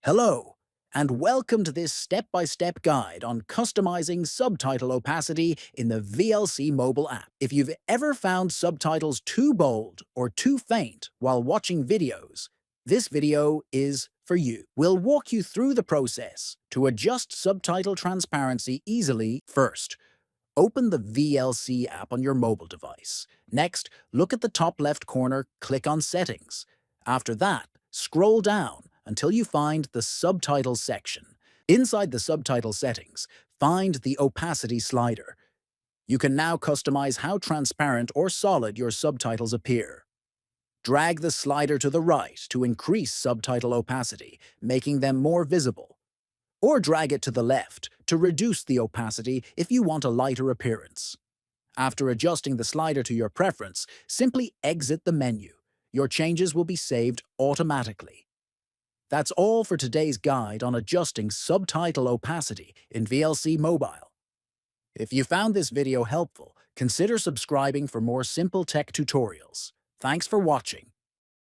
Hello, and welcome to this step-by-step guide on customizing subtitle opacity in the VLC mobile app. If you've ever found subtitles too bold or too faint while watching videos, this video is for you. We'll walk you through the process to adjust subtitle transparency easily. First, open the VLC app on your mobile device. Next, look at the top left corner, click on Settings. After that, scroll down until you find the Subtitles section. Inside the subtitle settings, find the opacity slider. You can now customize how transparent or solid your subtitles appear. Drag the slider to the right to increase subtitle opacity, making them more visible. Or drag it to the left to reduce the opacity if you want a lighter appearance. After adjusting the slider to your preference, simply exit the menu. Your changes will be saved automatically. That's all for today's guide on adjusting subtitle opacity in VLC Mobile. If you found this video helpful, consider subscribing for more simple tech tutorials. Thanks for watching.